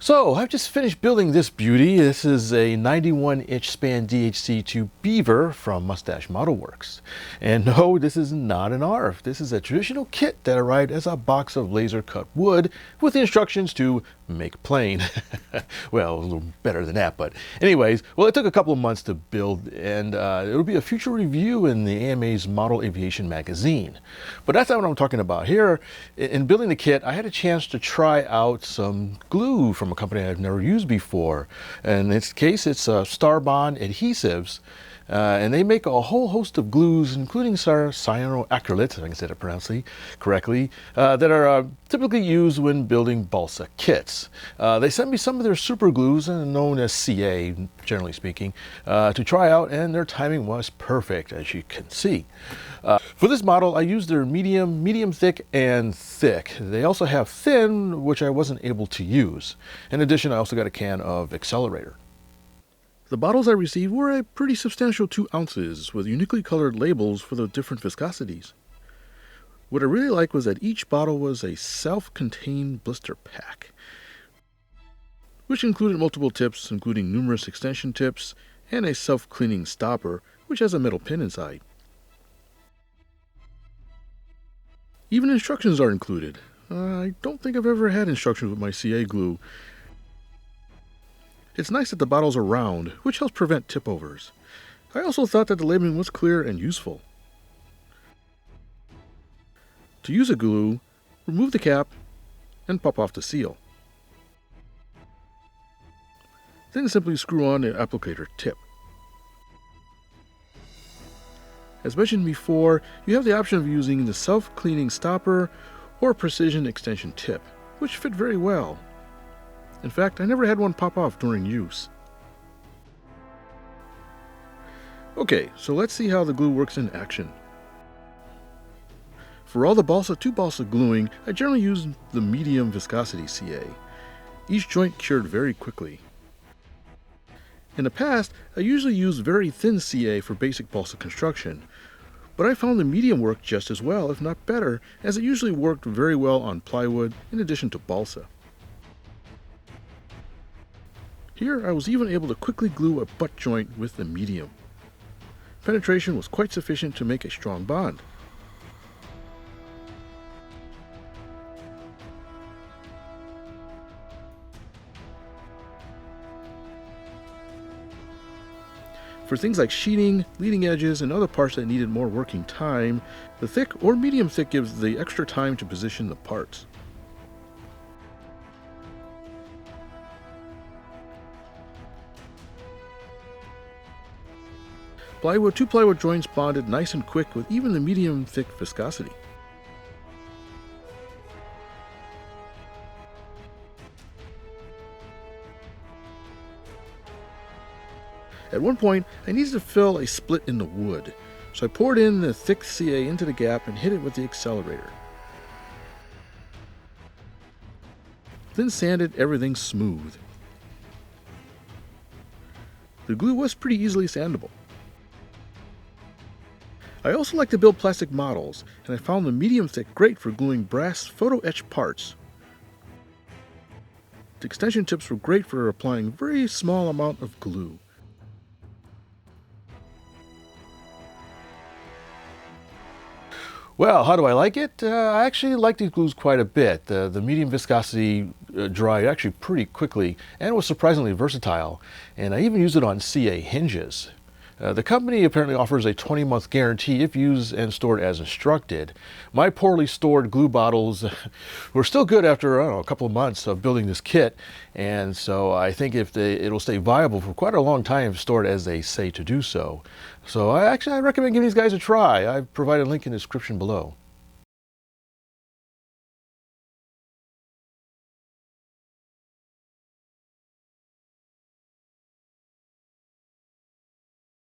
So I've just finished building this beauty. This is a 91-inch span DHC2 Beaver from Mustache Model Works. And no, this is not an ARF. This is a traditional kit that arrived as a box of laser cut wood with the instructions to make plain. Well, a little better than that, but anyways, well, it took a couple of months to build, and it'll be a future review in the AMA's Model Aviation magazine. But that's not what I'm talking about. Here, in building the kit, I had a chance to try out some glue from a company I've never used before. In this case, it's Starbond adhesives. And they make a whole host of glues, including cyanoacrylates, if I can say that pronouncedly correctly, that are typically used when building balsa kits. They sent me some of their super glues, known as CA, generally speaking, to try out, and their timing was perfect, as you can see. For this model, I used their medium thick, and thick. They also have thin, which I wasn't able to use. In addition, I also got a can of accelerator. The bottles I received were a pretty substantial 2 ounces with uniquely colored labels for the different viscosities. What I really liked was that each bottle was a self-contained blister pack, which included multiple tips, including numerous extension tips and a self-cleaning stopper, which has a metal pin inside. Even instructions are included. I don't think I've ever had instructions with my CA glue. It's nice that the bottles are round, which helps prevent tip-overs. I also thought that the labeling was clear and useful. To use a glue, remove the cap and pop off the seal. Then simply screw on the applicator tip. As mentioned before, you have the option of using the self-cleaning stopper or precision extension tip, which fit very well. In fact, I never had one pop off during use. Okay, so let's see how the glue works in action. For all the balsa to balsa gluing, I generally use the medium viscosity CA. Each joint cured very quickly. In the past, I usually used very thin CA for basic balsa construction, but I found the medium worked just as well, if not better, as it usually worked very well on plywood in addition to balsa. Here, I was even able to quickly glue a butt joint with the medium. Penetration was quite sufficient to make a strong bond. For things like sheeting, leading edges, and other parts that needed more working time, the thick or medium thick gives the extra time to position the parts. Plywood to plywood joints bonded nice and quick with even the medium thick viscosity. At one point, I needed to fill a split in the wood, so I poured in the thick CA into the gap and hit it with the accelerator. Then sanded everything smooth. The glue was pretty easily sandable. I also like to build plastic models, and I found the medium thick great for gluing brass photo etched parts. The extension tips were great for applying a very small amount of glue. Well, how do I like it? I actually like these glues quite a bit. The medium viscosity dried actually pretty quickly and was surprisingly versatile, and I even used it on CA hinges. The company apparently offers a 20-month guarantee if used and stored as instructed. My poorly stored glue bottles were still good after, I don't know, a couple of months of building this kit, and so I think it'll stay viable for quite a long time stored as they say to do so. So I recommend giving these guys a try. I've provided a link in the description below.